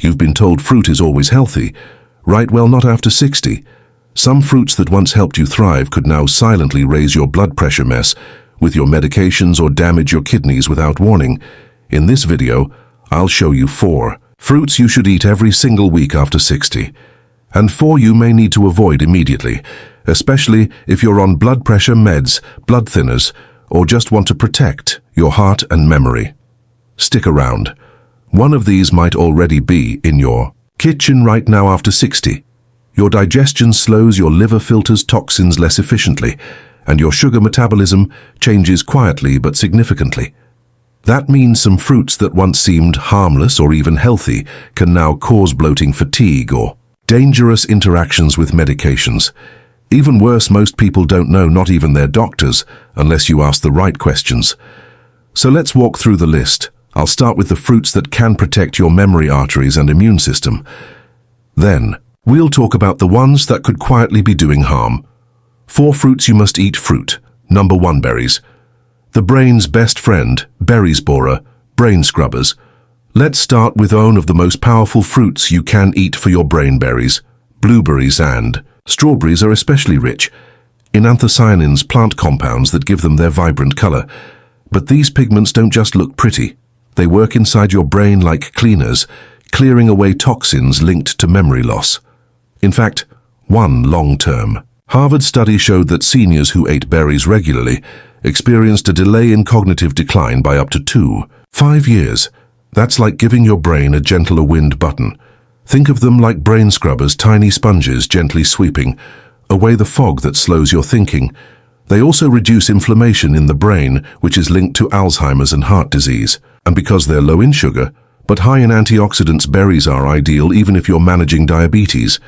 You've been told fruit is always healthy. Right, well, not after 60. Some fruits that once helped you thrive could now silently raise your blood pressure mess with your medications or damage your kidneys without warning. In this video, I'll show you 4 fruits you should eat every single week after 60, and 4 you may need to avoid immediately, especially if you're on blood pressure meds, blood thinners, or just want to protect your heart and memory. Stick around. One of these might already be in your kitchen right now after 60. Your digestion slows, your liver filters toxins less efficiently, and your sugar metabolism changes quietly but significantly. That means some fruits that once seemed harmless or even healthy can now cause bloating, fatigue, or dangerous interactions with medications. Even worse, most people don't know, not even their doctors, unless you ask the right questions. So let's walk through the list. I'll start with the fruits that can protect your memory arteries and immune system. Then, we'll talk about the ones that could quietly be doing harm. 4 fruits you must eat. Fruit. Number 1, berries. The brain's best friend, berries borer, brain scrubbers. Let's start with one of the most powerful fruits you can eat for your brain: berries. Blueberries and strawberries are especially rich in anthocyanins, plant compounds that give them their vibrant color. But these pigments don't just look pretty. They work inside your brain like cleaners, clearing away toxins linked to memory loss. In fact, one long-term Harvard study showed that seniors who ate berries regularly experienced a delay in cognitive decline by up to 5 years. That's like giving your brain a gentler wind button. Think of them like brain scrubbers, tiny sponges gently sweeping away the fog that slows your thinking. They also reduce inflammation in the brain, which is linked to Alzheimer's and heart disease. And because they're low in sugar, but high in antioxidants, berries are ideal even if you're managing diabetes.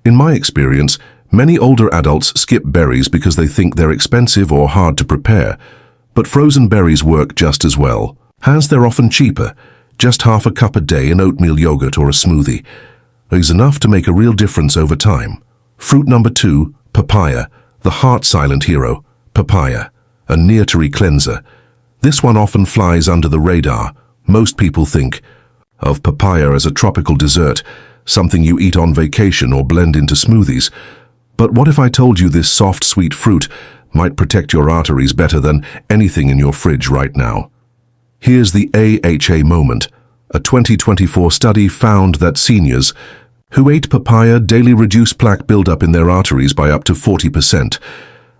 In my experience, many older adults skip berries because they think they're expensive or hard to prepare. But frozen berries work just as well. They're often cheaper. Just half a cup a day in oatmeal yogurt or a smoothie is enough to make a real difference over time. Fruit number 2, papaya, the heart silent hero. Papaya, a dietary cleanser. This one often flies under the radar. Most people think of papaya as a tropical dessert, something you eat on vacation or blend into smoothies. But what if I told you this soft, sweet fruit might protect your arteries better than anything in your fridge right now? Here's the AHA moment. A 2024 study found that seniors who ate papaya daily reduced plaque buildup in their arteries by up to 40%.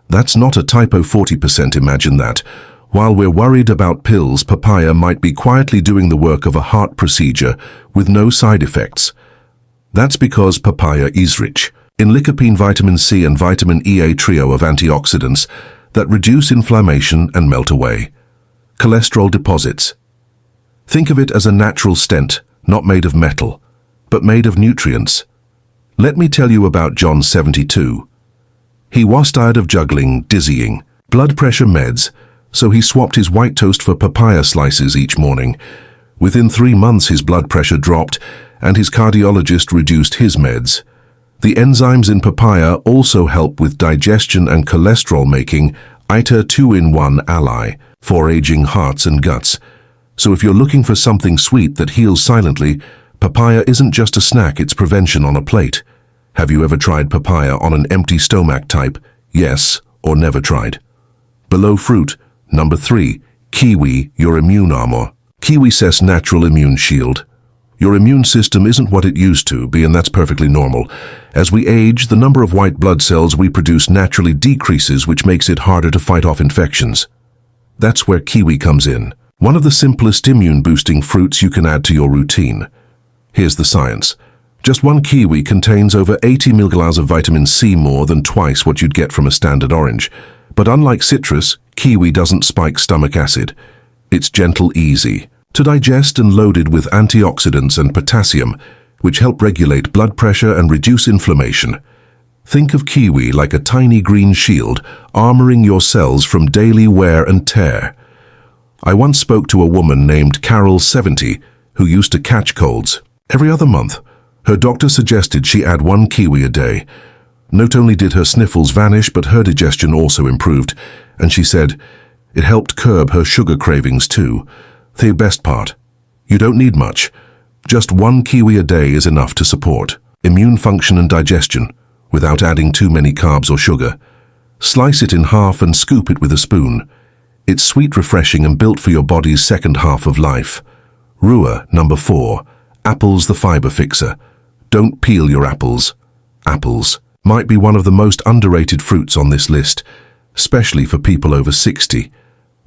That's not a typo, 40%, imagine that. While we're worried about pills, papaya might be quietly doing the work of a heart procedure with no side effects. That's because papaya is rich in lycopene, vitamin C, and vitamin E, a trio of antioxidants that reduce inflammation and melt away cholesterol deposits. Think of it as a natural stent, not made of metal, but made of nutrients. Let me tell you about John, 72. He was tired of juggling dizzying blood pressure meds, so he swapped his white toast for papaya slices each morning. Within 3 months, his blood pressure dropped, and his cardiologist reduced his meds. The enzymes in papaya also help with digestion and cholesterol, making it a 2-in-1 ally for aging hearts and guts. So if you're looking for something sweet that heals silently, papaya isn't just a snack, it's prevention on a plate. Have you ever tried papaya on an empty stomach? Type yes or never tried. Below fruit, number 3, kiwi, your immune armor. Kiwi says natural immune shield. Your immune system isn't what it used to be, and that's perfectly normal. As we age, the number of white blood cells we produce naturally decreases, which makes it harder to fight off infections. That's where kiwi comes in. One of the simplest immune-boosting fruits you can add to your routine. Here's the science. Just 1 kiwi contains over 80 mg of vitamin C, more than twice what you'd get from a standard orange. But unlike citrus, kiwi doesn't spike stomach acid. It's gentle, easy to digest, and loaded with antioxidants and potassium, which help regulate blood pressure and reduce inflammation. Think of kiwi like a tiny green shield, armoring your cells from daily wear and tear. I once spoke to a woman named Carol, 70, who used to catch colds every other month. Her doctor suggested she add 1 kiwi a day. Not only did her sniffles vanish, but her digestion also improved, and she said it helped curb her sugar cravings too. The best part, you don't need much. Just one kiwi a day is enough to support immune function and digestion, without adding too many carbs or sugar. Slice it in half and scoop it with a spoon. It's sweet, refreshing, and built for your body's second half of life. Rua, number 4. Apples, the fiber fixer. Don't peel your apples. Apples might be one of the most underrated fruits on this list, especially for people over 60.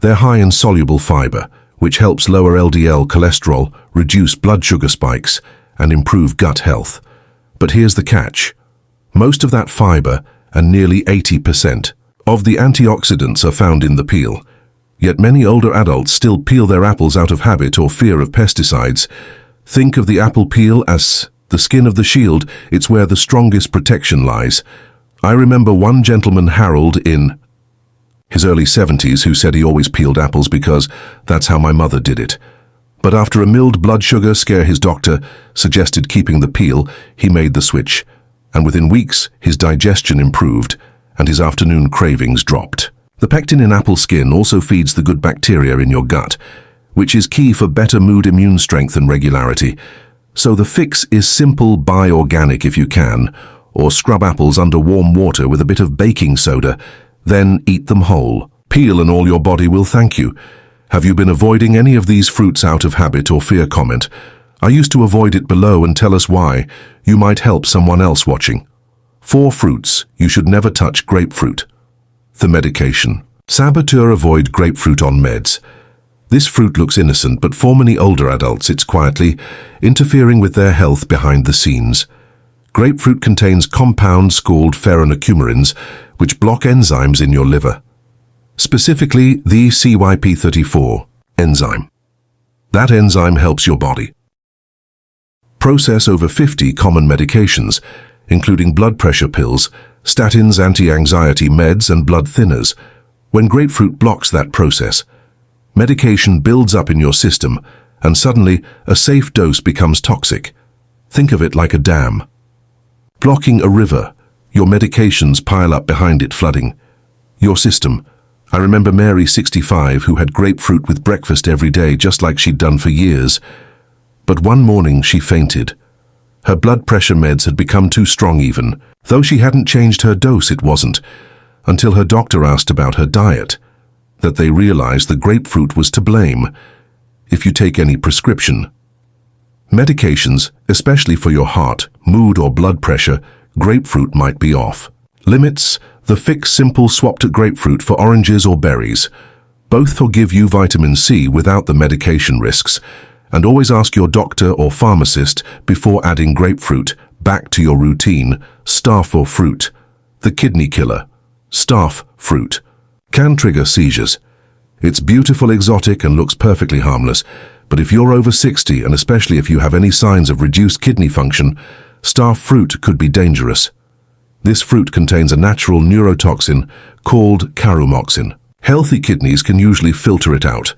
They're high in soluble fiber, which helps lower LDL cholesterol, reduce blood sugar spikes, and improve gut health. But here's the catch. Most of that fiber, and nearly 80% of the antioxidants, are found in the peel. Yet many older adults still peel their apples out of habit or fear of pesticides. Think of the apple peel as the skin of the shield. It's where the strongest protection lies. I remember one gentleman, Harold, in his early 70s, who said he always peeled apples because that's how my mother did it. But after a mild blood sugar scare his doctor suggested keeping the peel, he made the switch. And within weeks, his digestion improved and his afternoon cravings dropped. The pectin in apple skin also feeds the good bacteria in your gut, which is key for better mood, immune strength, and regularity. So the fix is simple: buy organic if you can, or scrub apples under warm water with a bit of baking soda, then eat them whole. Peel and all your body will thank you. Have you been avoiding any of these fruits out of habit or fear? Comment. I used to avoid it below, and tell us why. You might help someone else watching. 4 fruits you should never touch. Grapefruit. The medication. Saboteur: avoid grapefruit on meds. This fruit looks innocent, but for many older adults it's quietly interfering with their health behind the scenes. Grapefruit contains compounds called pheronocumarins, which block enzymes in your liver. Specifically, the CYP34 enzyme. That enzyme helps your body process over 50 common medications, including blood pressure pills, statins, anti-anxiety meds, and blood thinners. When grapefruit blocks that process, medication builds up in your system, and suddenly a safe dose becomes toxic. Think of it like a dam blocking a river. Your medications pile up behind it, flooding your system. I remember Mary, 65, who had grapefruit with breakfast every day, just like she'd done for years. But one morning she fainted. Her blood pressure meds had become too strong. Even though she hadn't changed her dose, it wasn't until her doctor asked about her diet that they realized the grapefruit was to blame. If you take any prescription medications, especially for your heart, mood, or blood pressure, grapefruit might be off limits. The fix: simple: swap to grapefruit for oranges or berries. Both will give you vitamin C without the medication risks. And always ask your doctor or pharmacist before adding grapefruit back to your routine. Staph or fruit. The kidney killer. Staph fruit can trigger seizures. It's beautiful, exotic, and looks perfectly harmless. But if you're over 60, and especially if you have any signs of reduced kidney function, staph fruit could be dangerous. This fruit contains a natural neurotoxin called carumoxin. Healthy kidneys can usually filter it out.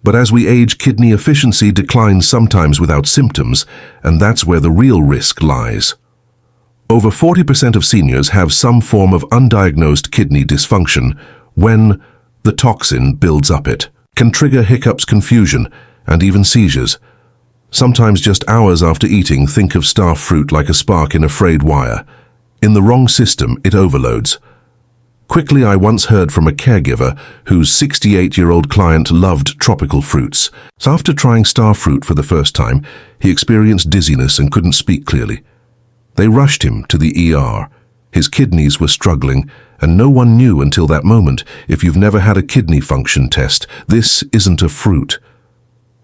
But as we age, kidney efficiency declines, sometimes without symptoms, and that's where the real risk lies. Over 40% of seniors have some form of undiagnosed kidney dysfunction. When the toxin builds up, it can trigger hiccups, confusion, and even seizures. Sometimes just hours after eating. Think of staph fruit like a spark in a frayed wire. In the wrong system, it overloads. Quickly, I once heard from a caregiver whose 68-year-old client loved tropical fruits. So after trying staph fruit for the first time, he experienced dizziness and couldn't speak clearly. They rushed him to the ER. His kidneys were struggling, and no one knew until that moment. If you've never had a kidney function test, this isn't a fruit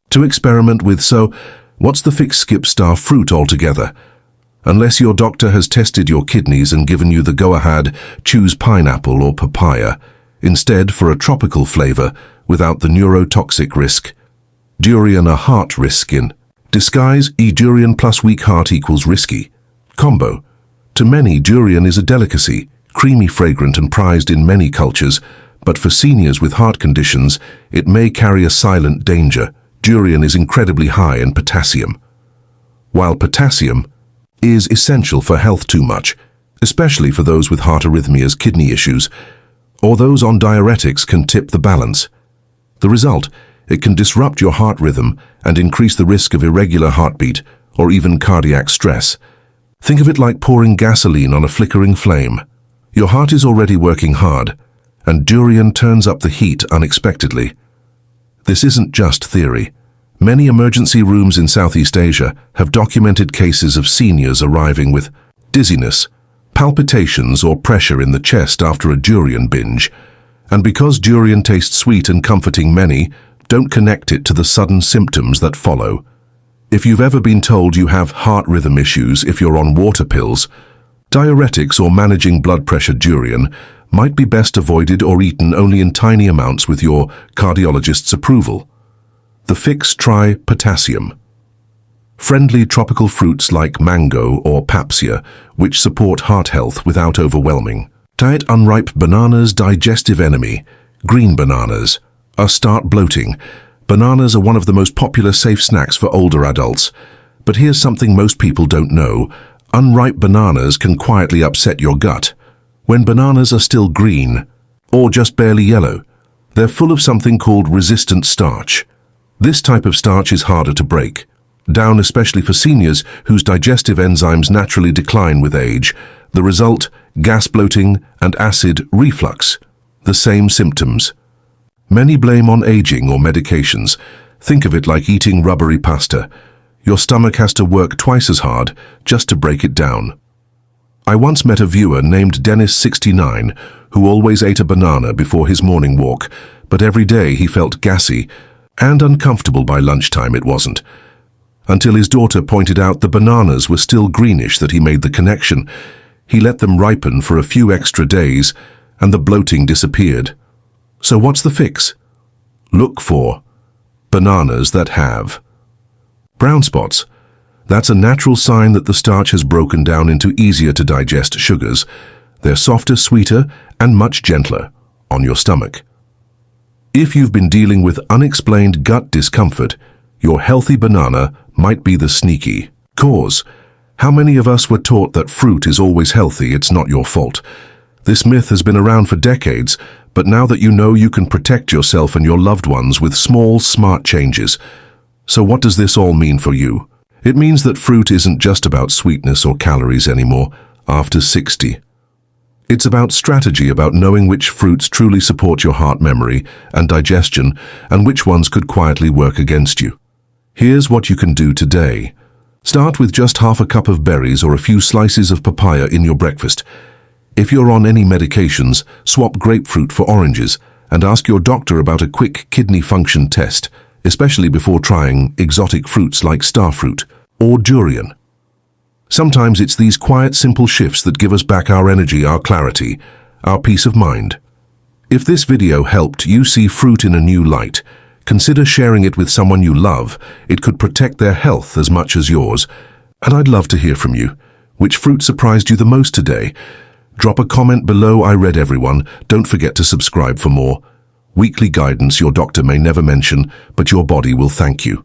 to experiment with. So, what's the fix? Skip staph fruit altogether. Unless your doctor has tested your kidneys and given you the go-ahead, choose pineapple or papaya instead for a tropical flavor without the neurotoxic risk. Durian: a heart risk in disguise. Durian plus weak heart equals risky combo. To many, durian is a delicacy, creamy, fragrant, and prized in many cultures, but for seniors with heart conditions, it may carry a silent danger. Durian is incredibly high in potassium. While potassium is essential for health, too much, especially for those with heart arrhythmias, kidney issues, or those on diuretics, can tip the balance. The result it can disrupt your heart rhythm and increase the risk of irregular heartbeat or even cardiac stress. Think of it like pouring gasoline on a flickering flame. Your heart is already working hard, and durian turns up the heat unexpectedly. This isn't just theory. Many emergency rooms in Southeast Asia have documented cases of seniors arriving with dizziness, palpitations, or pressure in the chest after a durian binge. And because durian tastes sweet and comforting, many don't connect it to the sudden symptoms that follow. If you've ever been told you have heart rhythm issues if you're on water pills, diuretics, or managing blood pressure, durian might be best avoided or eaten only in tiny amounts with your cardiologist's approval. The fix: try potassium. Friendly tropical fruits like mango or papaya, which support heart health without overwhelming. Diet: unripe bananas, digestive enemy. Green bananas start bloating. Bananas are one of the most popular safe snacks for older adults. But here's something most people don't know. Unripe bananas can quietly upset your gut. When bananas are still green, or just barely yellow, they're full of something called resistant starch. This type of starch is harder to break down, especially for seniors whose digestive enzymes naturally decline with age. The result: gas, bloating, and acid reflux. The same symptoms. Many blame on aging or medications. Think of it like eating rubbery pasta. Your stomach has to work twice as hard just to break it down. I once met a viewer named Dennis, 69, who always ate a banana before his morning walk, but every day he felt gassy and uncomfortable. By lunchtime it wasn't. Until his daughter pointed out the bananas were still greenish that he made the connection. He let them ripen for a few extra days, and the bloating disappeared. So what's the fix? Look for bananas that have brown spots. That's a natural sign that the starch has broken down into easier to digest sugars. They're softer, sweeter, and much gentler on your stomach. If you've been dealing with unexplained gut discomfort, your healthy banana might be the sneaky cause. How many of us were taught that fruit is always healthy? It's not your fault. This myth has been around for decades, but now that you know, you can protect yourself and your loved ones with small, smart changes. So what does this all mean for you? It means that fruit isn't just about sweetness or calories anymore after 60. It's about strategy, about knowing which fruits truly support your heart, memory, and digestion, and which ones could quietly work against you. Here's what you can do today. Start with just half a cup of berries or a few slices of papaya in your breakfast. If you're on any medications, swap grapefruit for oranges and ask your doctor about a quick kidney function test, especially before trying exotic fruits like starfruit or durian. Sometimes it's these quiet, simple shifts that give us back our energy, our clarity, our peace of mind. If this video helped you see fruit in a new light, consider sharing it with someone you love. It could protect their health as much as yours. And I'd love to hear from you. Which fruit surprised you the most today? Drop a comment below. I read everyone. Don't forget to subscribe for more weekly guidance your doctor may never mention, but your body will thank you.